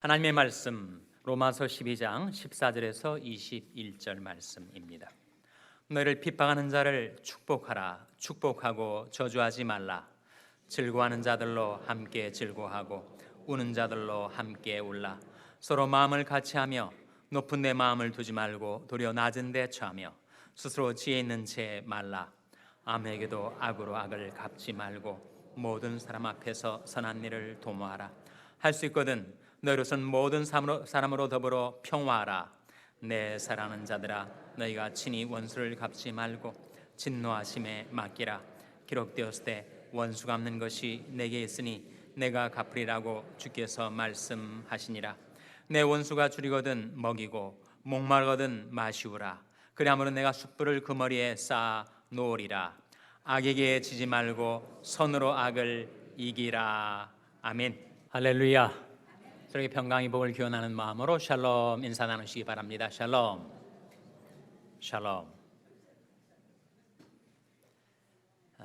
하나님의 말씀 로마서 12장 14절에서 21절 말씀입니다. 너희를 핍박하는 자를 축복하라. 축복하고 저주하지 말라. 즐거워하는 자들로 함께 즐거워하고 우는 자들로 함께 울라. 서로 마음을 같이하며 높은 데 마음을 두지 말고 도리어 낮은 데 처하며 스스로 지혜 있는 채 말라. 아무에게도 악으로 악을 갚지 말고 모든 사람 앞에서 선한 일을 도모하라. 할 수 있거든 너희로선 모든 사람으로 더불어 평화하라. 내 사랑하는 자들아, 너희가 친히 원수를 갚지 말고 진노하심에 맡기라. 기록되었을 때 원수 갚는 것이 내게 있으니 내가 갚으리라고 주께서 말씀하시니라. 내 원수가 줄이거든 먹이고 목마르거든 마시우라. 그리하므로 내가 숯불을 그 머리에 쌓아 놓으리라. 악에게 지지 말고 선으로 악을 이기라. 아멘. 할렐루야. 저에게 평강의 복을 기원하는 마음으로 샬롬 인사 나누시기 바랍니다. 샬롬. 샬롬.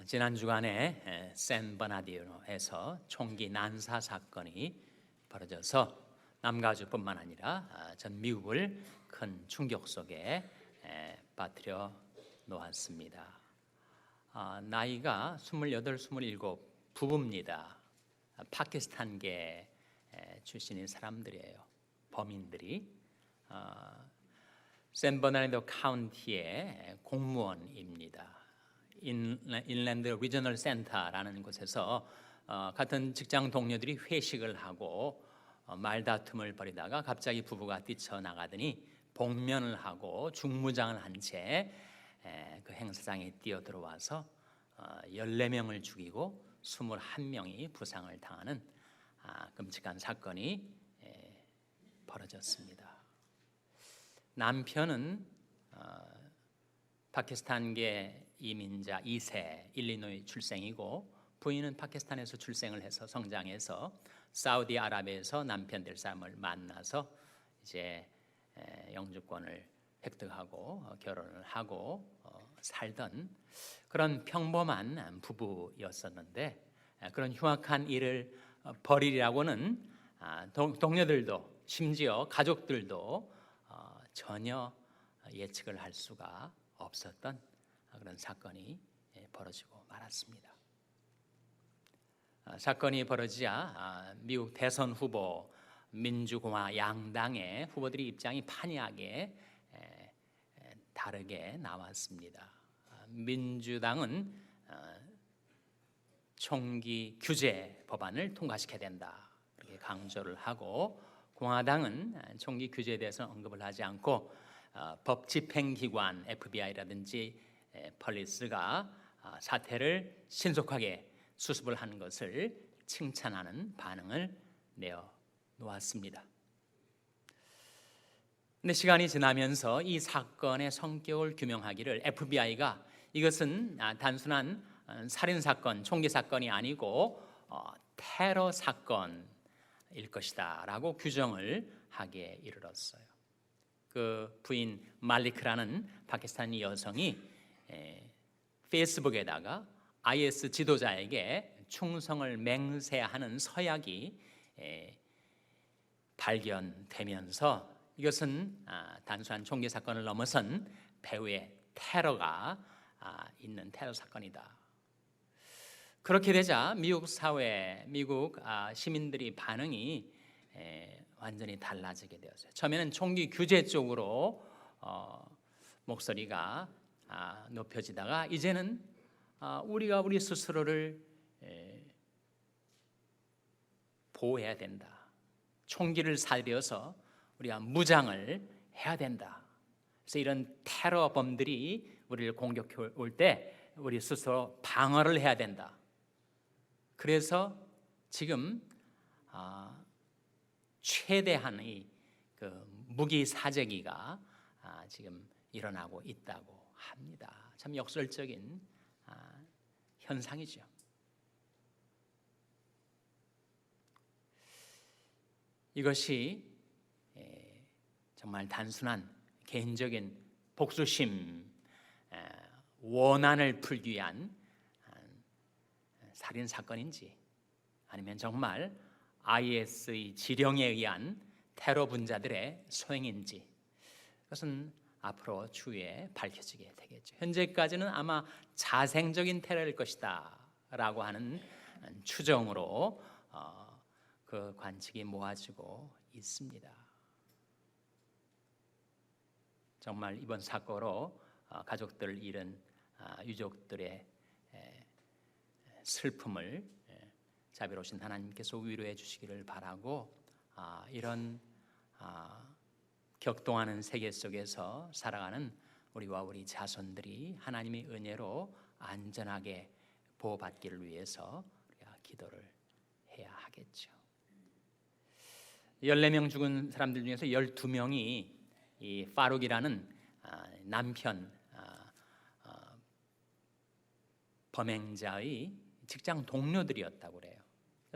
지난 주간에 샌버나디노에서 총기 난사 사건이 벌어져서 남가주뿐만 아니라 전 미국을 큰 충격 속에 빠뜨려 놓았습니다. 나이가 28, 27 부부입니다. 파키스탄계 출신인 사람들이에요. 범인들이 샌버나디노 카운티의 공무원입니다. 인랜드 리저널 센터라는 곳에서 같은 직장 동료들이 회식을 하고 말다툼을 벌이다가 갑자기 부부가 뛰쳐나가더니 복면을 하고 중무장을 한 채 그 행사장에 뛰어들어와서 14명을 죽이고 21명이 부상을 당하는 끔찍한 사건이 벌어졌습니다. 남편은 파키스탄계 이민자 2세 일리노이 출생이고 부인은 파키스탄에서 출생을 해서 성장해서 사우디아라비아에서 남편 될 사람을 만나서 이제 영주권을 획득하고 결혼을 하고 살던 그런 평범한 부부였었는데 그런 흉악한 일을 벌이라고는 동료들도 심지어 가족들도 전혀 예측을 할 수가 없었던 그런 사건이 벌어지고 말았습니다. 사건이 벌어지자 미국 대선 후보 민주공화 양당의 후보들의 입장이 판이하게 다르게 나왔습니다. 민주당은 총기 규제 법안을 통과시켜야 된다 이렇게 강조를 하고 공화당은 총기 규제에 대해서 언급을 하지 않고 법 집행기관 FBI라든지 폴리스가 사태를 신속하게 수습을 하는 것을 칭찬하는 반응을 내어 놓았습니다. 근데 시간이 지나면서 이 사건의 성격을 규명하기를 FBI가 이것은 단순한 살인 사건, 총기 사건이 아니고 테러 사건일 것이다라고 규정을 하게 이르렀어요. 그 부인 말리크라는 파키스탄 여성이 페이스북에다가 IS 지도자에게 충성을 맹세하는 서약이 발견되면서 이것은 단순한 총기 사건을 넘어선 배후의 테러가 있는 테러 사건이다. 그렇게 되자 미국 사회, 미국 시민들이 반응이 완전히 달라지게 되었어요. 처음에는 총기 규제 쪽으로 목소리가 높여지다가 이제는 우리가 우리 스스로를 보호해야 된다. 총기를 사들여서 우리가 무장을 해야 된다. 그래서 이런 테러범들이 우리를 공격해 올 때 우리 스스로 방어를 해야 된다. 그래서 지금 최대한의 그 무기 사재기가 지금 일어나고 있다고 합니다. 참 역설적인 현상이죠. 이것이 정말 단순한 개인적인 복수심, 원한을 풀기 위한 살인 사건인지 아니면 정말 IS의 지령에 의한 테러 분자들의 소행인지, 그것은 앞으로 추후에 밝혀지게 되겠죠. 현재까지는 아마 자생적인 테러일 것이다 라고 하는 추정으로 그 관측이 모아지고 있습니다. 정말 이번 사고로 가족들을 잃은 유족들의 슬픔을 자비로우신 하나님께서 위로해 주시기를 바라고, 이런 격동하는 세계 속에서 살아가는 우리와 우리 자손들이 하나님의 은혜로 안전하게 보호받기를 위해서 우리가 기도를 해야 하겠죠. 14명 죽은 사람들 중에서 12명이 이 파룩이라는 남편 범행자의 직장 동료들이었다고 그래요.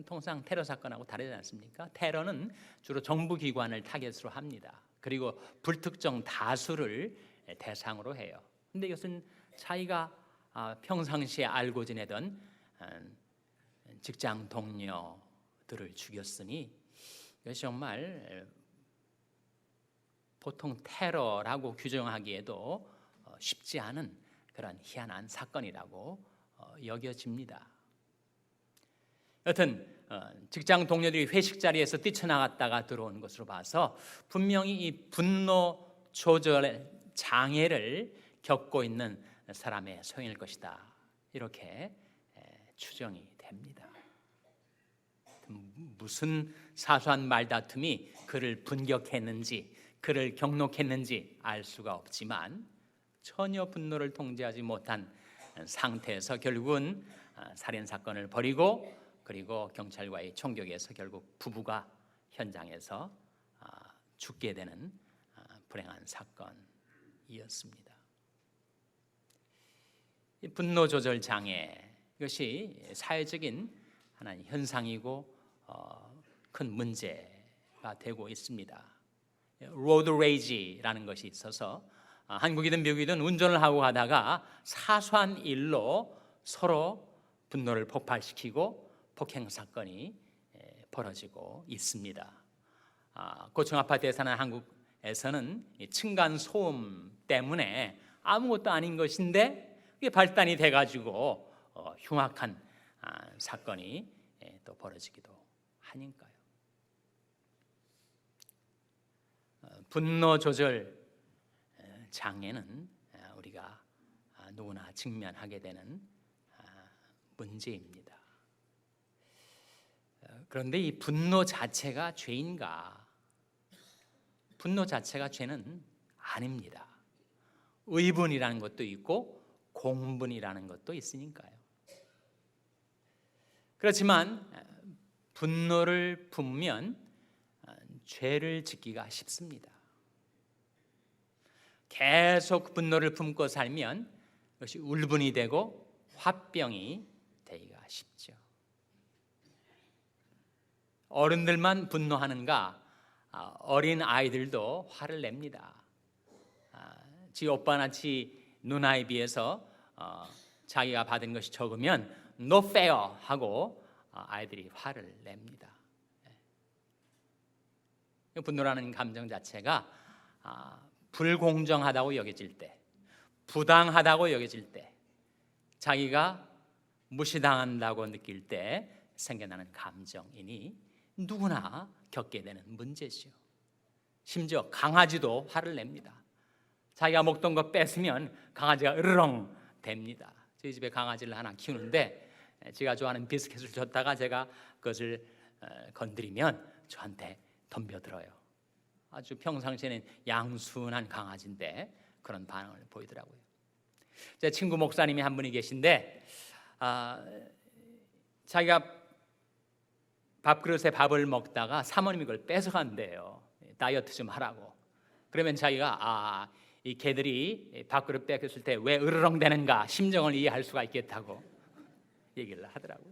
통상 테러 사건하고 다르지 않습니까? 테러는 주로 정부 기관을 타겟으로 합니다. 그리고 불특정 다수를 대상으로 해요. 근데 이것은 자기가 평상시에 알고 지내던 직장 동료들을 죽였으니 이것이 정말 보통 테러라고 규정하기에도 쉽지 않은 그런 희한한 사건이라고 여겨집니다. 여튼 직장 동료들이 회식 자리에서 뛰쳐나갔다가 들어온 것으로 봐서 분명히 이 분노 조절 장애를 겪고 있는 사람의 소행일 것이다, 이렇게 추정이 됩니다. 무슨 사소한 말다툼이 그를 분격했는지, 그를 경록했는지 알 수가 없지만 전혀 분노를 통제하지 못한 상태에서 결국은 살인사건을 벌이고, 그리고 경찰과의 총격에서 결국 부부가 현장에서 죽게 되는 불행한 사건이었습니다. 이 분노 조절 장애, 이것이 사회적인 하나의 현상이고 큰 문제가 되고 있습니다. 로드 레이지라는 것이 있어서 한국이든 미국이든 운전을 하고 가다가 사소한 일로 서로 분노를 폭발시키고 폭행 사건이 벌어지고 있습니다. 고층 아파트에 사는 한국에서는 층간 소음 때문에 아무것도 아닌 것인데 그게 발단이 돼가지고 흉악한 사건이 또 벌어지기도 하니까요. 분노 조절 장애는 우리가 누구나 직면하게 되는 문제입니다. 그런데 이 분노 자체가 죄인가? 분노 자체가 죄는 아닙니다. 의분이라는 것도 있고 공분이라는 것도 있으니까요. 그렇지만 분노를 품으면 죄를 짓기가 쉽습니다. 계속 분노를 품고 살면 그것이 울분이 되고 화병이 되기가 쉽죠. 어른들만 분노하는가? 어린 아이들도 화를 냅니다. 지 오빠나 지 누나에 비해서 자기가 받은 것이 적으면 no fair 하고 아이들이 화를 냅니다. 분노라는 감정 자체가 불공정하다고 여겨질 때, 부당하다고 여겨질 때, 자기가 무시당한다고 느낄 때 생겨나는 감정이니 누구나 겪게 되는 문제죠. 심지어 강아지도 화를 냅니다. 자기가 먹던 거 뺏으면 강아지가 으르렁 됩니다. 저희 집에 강아지를 하나 키우는데 제가 좋아하는 비스켓을 줬다가 제가 그것을 건드리면 저한테 덤벼들어요. 아주 평상시에는 양순한 강아지인데 그런 반응을 보이더라고요. 제 친구 목사님이 한 분이 계신데 자기가 밥그릇에 밥을 먹다가 사모님이 그걸 뺏어간대요. 다이어트 좀 하라고. 그러면 자기가 이 개들이 밥그릇 뺏겼을 때 왜 으르렁 대는가 심정을 이해할 수가 있겠다고 얘기를 하더라고요.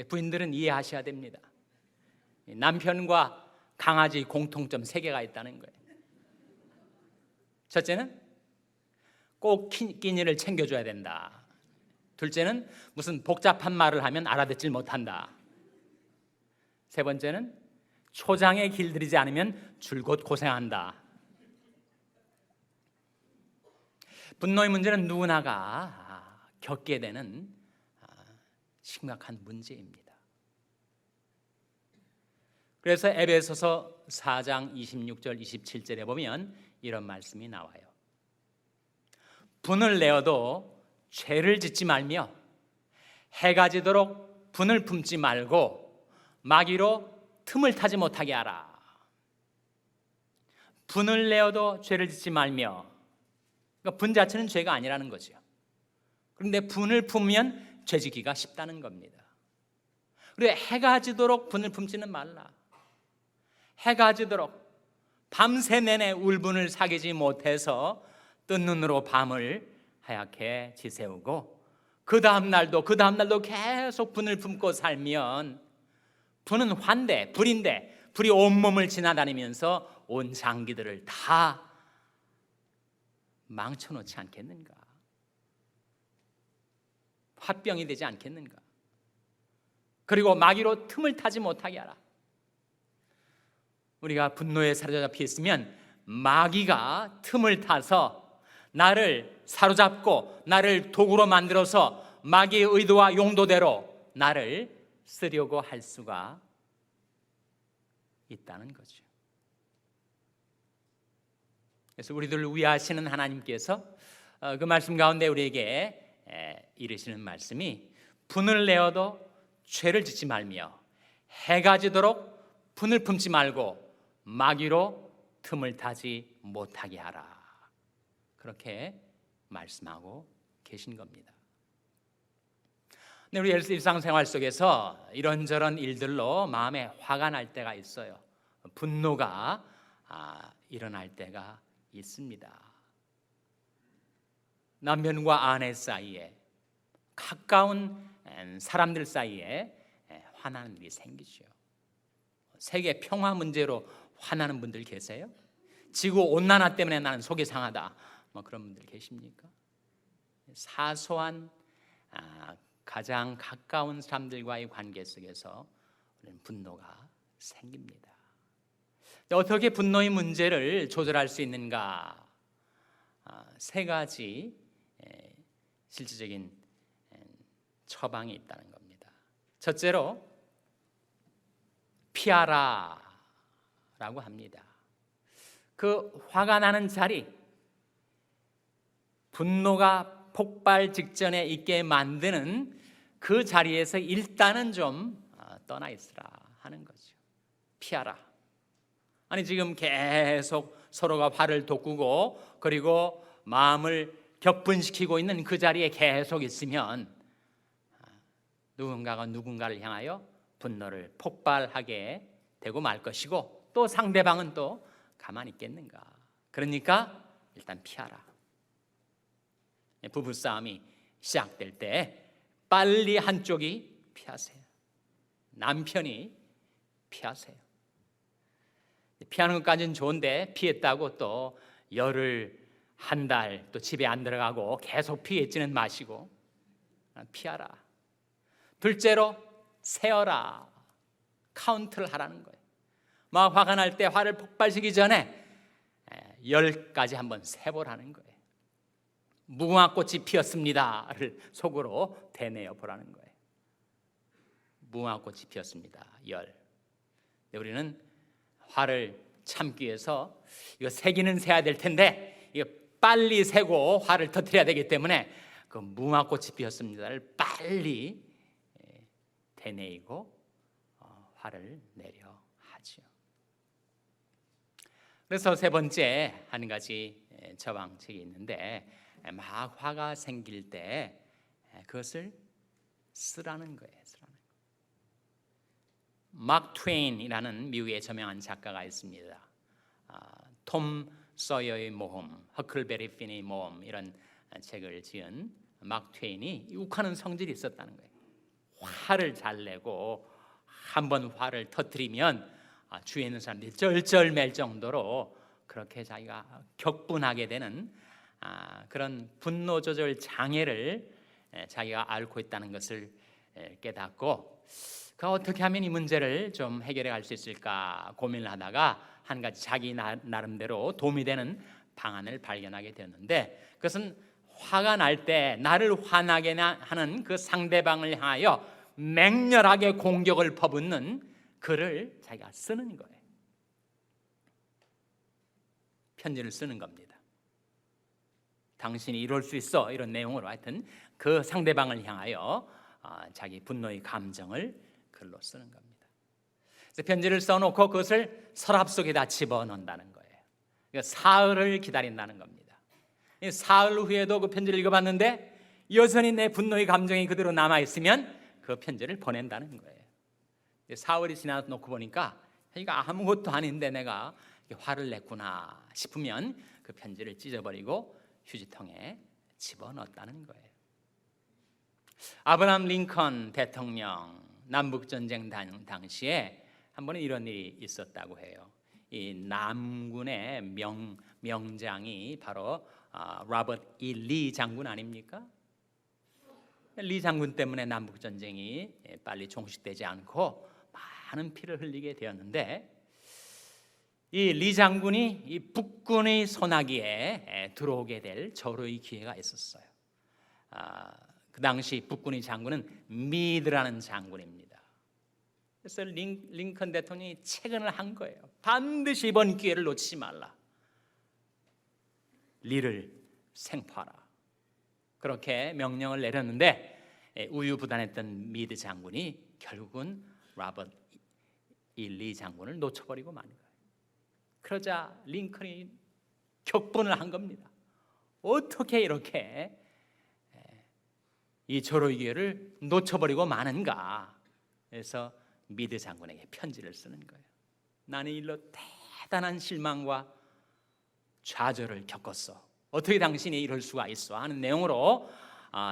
부인들은 이해하셔야 됩니다. 남편과 강아지 공통점 3개가 있다는 거예요. 첫째는 꼭 끼니를 챙겨줘야 된다. 둘째는 무슨 복잡한 말을 하면 알아듣질 못한다. 세 번째는 초장에 길들이지 않으면 줄곧 고생한다. 분노의 문제는 누구나가 겪게 되는 심각한 문제입니다. 그래서 에베소서 4장 26절 27절에 보면 이런 말씀이 나와요. 분을 내어도 죄를 짓지 말며 해가 지도록 분을 품지 말고 마귀로 틈을 타지 못하게 하라. 분을 내어도 죄를 짓지 말며, 그러니까 분 자체는 죄가 아니라는 거죠. 그런데 분을 품으면 죄 짓기가 쉽다는 겁니다. 그리고 해가 지도록 분을 품지는 말라. 해가 지도록 밤새 내내 울분을 사귀지 못해서 뜬 눈으로 밤을 하얗게 지새우고 그 다음 날도 계속 분을 품고 살면, 분은 환대, 불인데 불이 온몸을 지나다니면서 온 장기들을 다 망쳐놓지 않겠는가? 화병이 되지 않겠는가? 그리고 마귀로 틈을 타지 못하게 하라. 우리가 분노에 사로잡혀 있으면 마귀가 틈을 타서 나를 사로잡고 나를 도구로 만들어서 마귀의 의도와 용도대로 나를 쓰려고 할 수가 있다는 거죠. 그래서 우리들을 위하시는 하나님께서 그 말씀 가운데 우리에게 이르시는 말씀이, 분을 내어도 죄를 짓지 말며 해가 지도록 분을 품지 말고 마귀로 틈을 타지 못하게 하라. 그렇게 말씀하고 계신 겁니다. 근데 우리 일상생활 속에서 이런저런 일들로 마음에 화가 날 때가 있어요. 분노가 일어날 때가 있습니다. 남편과 아내 사이에, 가까운 사람들 사이에 화나는 일이 생기죠. 세계 평화 문제로 화나는 분들 계세요? 지구 온난화 때문에 나는 속이 상하다, 그런 분들 계십니까? 사소한 가장 가까운 사람들과의 관계 속에서 우리는 분노가 생깁니다. 어떻게 분노의 문제를 조절할 수 있는가? 세 가지 실질적인 처방이 있다는 겁니다. 첫째로 피하라 라고 합니다. 그 화가 나는 자리, 분노가 폭발 직전에 있게 만드는 그 자리에서 일단은 좀 떠나 있으라 하는 거죠. 피하라. 아니 지금 계속 서로가 화를 돋구고 그리고 마음을 격분시키고 있는 그 자리에 계속 있으면 누군가가 누군가를 향하여 분노를 폭발하게 되고 말 것이고, 또 상대방은 또 가만히 있겠는가? 그러니까 일단 피하라. 부부싸움이 시작될 때 빨리 한쪽이 피하세요. 남편이 피하세요. 피하는 것까지는 좋은데 피했다고 또 열흘, 한 달 또 집에 안 들어가고 계속 피했지는 마시고 피하라. 둘째로 세어라. 카운트를 하라는 거예요. 막 화가 날 때 화를 폭발시키기 전에 10까지 한번 세보라는 거예요. 무궁화꽃이 피었습니다를 속으로 되뇌어 보라는 거예요. 무궁화꽃이 피었습니다. 10. 우리는 화를 참기 위해서 이거 세기는 세야 될 텐데 이거 빨리 세고 화를 터뜨려야 되기 때문에 그 무궁화꽃이 피었습니다를 빨리 되뇌이고 화를 내려 하죠. 그래서 세 번째 한 가지 처방책이 있는데, 막 화가 생길 때 그것을 쓰라는 거예요. 막 트웨인이라는 미국의 저명한 작가가 있습니다. 톰 서여의 모험, 허클베리 핀의 모험, 이런 책을 지은 막 트웨인이 욱하는 성질이 있었다는 거예요. 화를 잘 내고 한번 화를 터뜨리면 주위에 있는 사람들이 쩔쩔맬 정도로 그렇게 자기가 격분하게 되는 그런 분노 조절 장애를 자기가 앓고 있다는 것을 깨닫고, 그 어떻게 하면 이 문제를 좀 해결해 갈 수 있을까 고민을 하다가 한 가지 자기 나름대로 도움이 되는 방안을 발견하게 되었는데, 그것은 화가 날 때 나를 화나게 하는 그 상대방을 향하여 맹렬하게 공격을 퍼붓는 글을 자기가 쓰는 거예요. 편지를 쓰는 겁니다. 당신이 이럴 수 있어, 이런 내용으로 하여튼 그 상대방을 향하여 자기 분노의 감정을 글로 쓰는 겁니다. 그래서 편지를 써놓고 그것을 서랍 속에다 집어넣는다는 거예요. 그러니까 사흘을 기다린다는 겁니다. 사흘 후에도 그 편지를 읽어봤는데 여전히 내 분노의 감정이 그대로 남아있으면 그 편지를 보낸다는 거예요. 사흘이 지나 놓고 보니까 이거 아무것도 아닌데 내가 화를 냈구나 싶으면 그 편지를 찢어버리고 휴지통에 집어넣었다는 거예요. 아브라함 링컨 대통령 남북전쟁 당시에 한 번은 이런 일이 있었다고 해요. 이 남군의 명장이 바로 로버트 E. 리 장군 아닙니까? 리 장군 때문에 남북전쟁이 빨리 종식되지 않고 많은 피를 흘리게 되었는데, 이 리 장군이 이 북군의 소나기에 들어오게 될 절호의 기회가 있었어요. 그 당시 북군의 장군은 미드라는 장군입니다. 그래서 링컨 대통령이 체근을 한 거예요. 반드시 이번 기회를 놓치지 말라. 리를 생포하라. 그렇게 명령을 내렸는데 우유부단했던 미드 장군이 결국은 로버트 E. 리 장군을 놓쳐버리고 만 거예요. 그러자 링컨이 격분을 한 겁니다. 어떻게 이렇게 이 절호의 기회를 놓쳐버리고 마는가. 그래서 미드 장군에게 편지를 쓰는 거예요. 나는 일로 대단한 실망과 좌절을 겪었어. 어떻게 당신이 이럴 수가 있어 하는 내용으로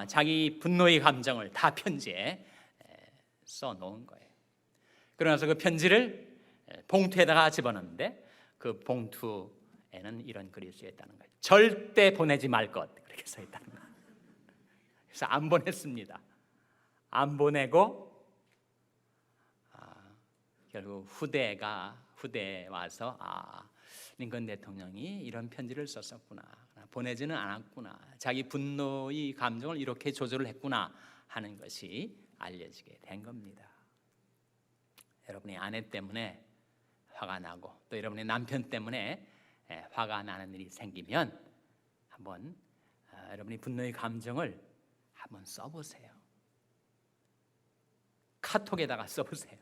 자기 분노의 감정을 다 편지에 써놓은 거예요. 그러나서 그 편지를 봉투에다가 집어넣는데 그 봉투에는 이런 글이 쓰여있다는 거예요. 절대 보내지 말 것, 그렇게 써있다는 거예요. 그래서 안 보냈습니다. 안 보내고 결국 후대에 와서 링컨 대통령이 이런 편지를 썼었구나, 보내지는 않았구나, 자기 분노의 감정을 이렇게 조절을 했구나 하는 것이 알려지게 된 겁니다. 여러분이 아내 때문에 화가 나고 또 여러분의 남편 때문에 화가 나는 일이 생기면 한번 여러분이 분노의 감정을 한번 써보세요. 카톡에다가 써보세요.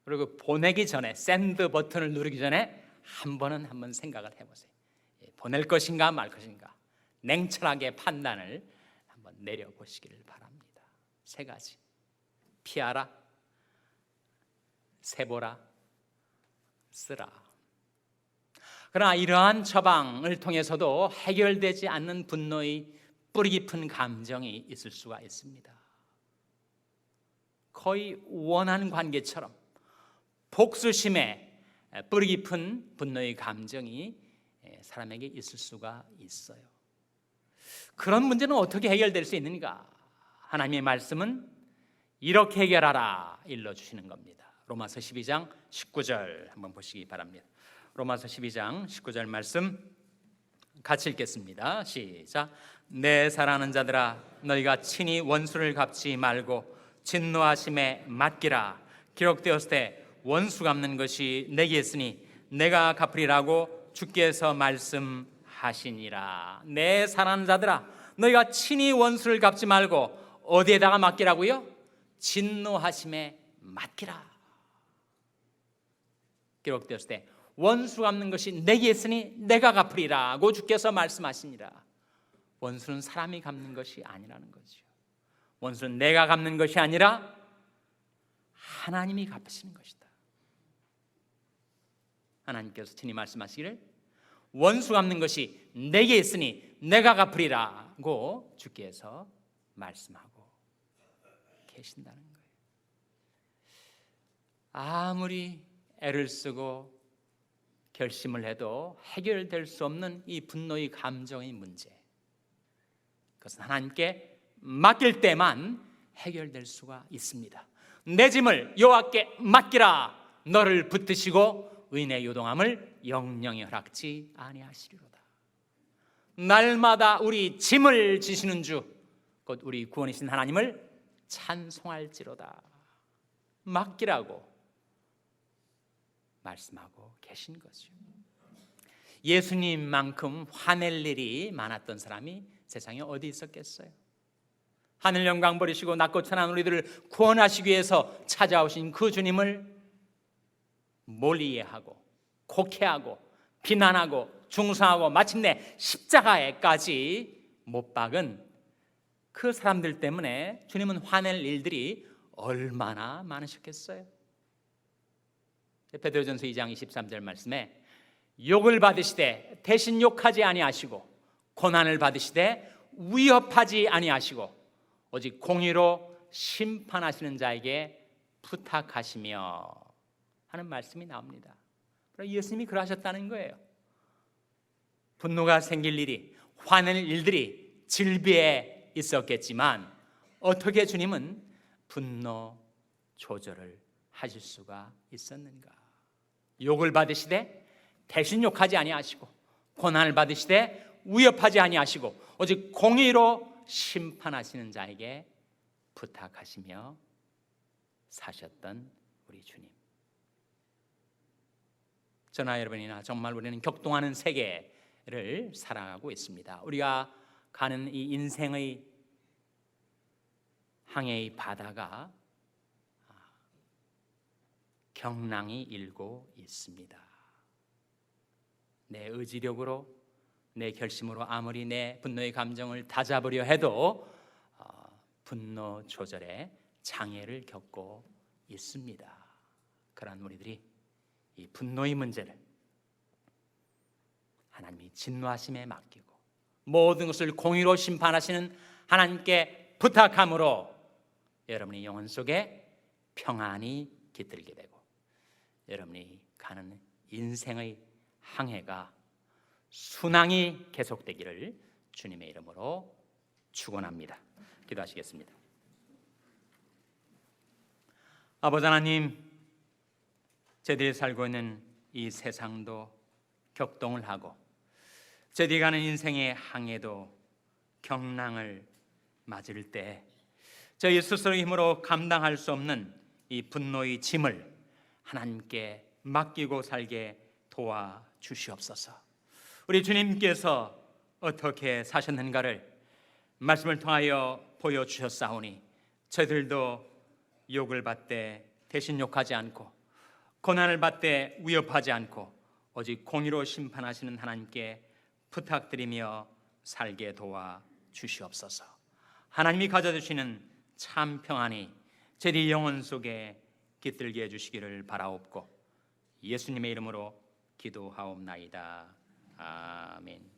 그리고 보내기 전에 샌드 버튼을 누르기 전에 한번 생각을 해보세요. 보낼 것인가 말 것인가 냉철하게 판단을 한번 내려보시기를 바랍니다. 3가지. 피하라, 세보라, 쓰라. 그러나 이러한 처방을 통해서도 해결되지 않는 분노의 뿌리 깊은 감정이 있을 수가 있습니다. 거의 원한 관계처럼 복수심에 뿌리 깊은 분노의 감정이 사람에게 있을 수가 있어요. 그런 문제는 어떻게 해결될 수 있는가? 하나님의 말씀은 이렇게 해결하라 일러주시는 겁니다. 로마서 12장 19절 한번 보시기 바랍니다. 로마서 12장 19절 말씀 같이 읽겠습니다. 시작. 내 사랑하는 자들아, 너희가 친히 원수를 갚지 말고 진노하심에 맡기라. 기록되었을 때 원수 갚는 것이 내게 있으니 내가 갚으리라고 주께서 말씀하시니라. 내 사랑하는 자들아, 너희가 친히 원수를 갚지 말고 어디에다가 맡기라고요? 진노하심에 맡기라. 기록되었을 때 원수 갚는 것이 내게 있으니 내가 갚으리라고 주께서 말씀하시니라. 원수는 사람이 갚는 것이 아니라는 거죠. 원수는 내가 갚는 것이 아니라 하나님이 갚으시는 것이다. 하나님께서 친히 말씀하시기를 원수 갚는 것이 내게 있으니 내가 갚으리라고 주께서 말씀하고 계신다는 거예요. 아무리 애를 쓰고 결심을 해도 해결될 수 없는 이 분노의 감정의 문제, 그것은 하나님께 맡길 때만 해결될 수가 있습니다. 내 짐을 여호와께 맡기라. 너를 붙드시고 의인의 요동함을 영영히 허락지 아니하시리로다. 날마다 우리 짐을 지시는 주, 곧 우리 구원이신 하나님을 찬송할지로다. 맡기라고 말씀하고 계신 거죠. 예수님만큼 화낼 일이 많았던 사람이 세상에 어디 있었겠어요? 하늘 영광 버리시고 낮고 천한 우리들을 구원하시기 위해서 찾아오신 그 주님을 몰이해하고 곡해하고 비난하고 중상하고 마침내 십자가에까지 못 박은 그 사람들 때문에 주님은 화낼 일들이 얼마나 많으셨겠어요? 베드로전서 2장 23절 말씀에 욕을 받으시되 대신 욕하지 아니하시고 고난을 받으시되 위협하지 아니하시고 오직 공의로 심판하시는 자에게 부탁하시며 하는 말씀이 나옵니다. 예수님이 그러하셨다는 거예요. 분노가 생길 일이, 화낼 일들이 질비해 있었겠지만 어떻게 주님은 분노 조절을 하실 수가 있었는가? 욕을 받으시되 대신 욕하지 아니하시고 고난을 받으시되 위협하지 아니하시고 오직 공의로 심판하시는 자에게 부탁하시며 사셨던 우리 주님. 저나 여러분이나 정말 우리는 격동하는 세계를 살아가고 있습니다. 우리가 가는 이 인생의 항해의 바다가 경랑이 일고 있습니다. 내 의지력으로, 내 결심으로 아무리 내 분노의 감정을 다잡으려 해도 분노 조절에 장애를 겪고 있습니다. 그러한 우리들이 이 분노의 문제를 하나님이 진노하심에 맡기고 모든 것을 공의로 심판하시는 하나님께 부탁함으로 여러분의 영혼 속에 평안이 깃들게 되고 여러분이 가는 인생의 항해가 순항이 계속되기를 주님의 이름으로 축원합니다. 기도하시겠습니다. 아버지 하나님, 저희들이 살고 있는 이 세상도 격동을 하고 저희들이 가는 인생의 항해도 경랑을 맞을 때 저희 스스로의 힘으로 감당할 수 없는 이 분노의 짐을 하나님께 맡기고 살게 도와주시옵소서. 우리 주님께서 어떻게 사셨는가를 말씀을 통하여 보여주셨사오니 저희들도 욕을 받되 대신 욕하지 않고 고난을 받되 위협하지 않고 오직 공의로 심판하시는 하나님께 부탁드리며 살게 도와주시옵소서. 하나님이 가져주시는 참 평안이 저희 영혼 속에 깃들게 해주시기를 바라옵고 예수님의 이름으로 기도하옵나이다. 아멘.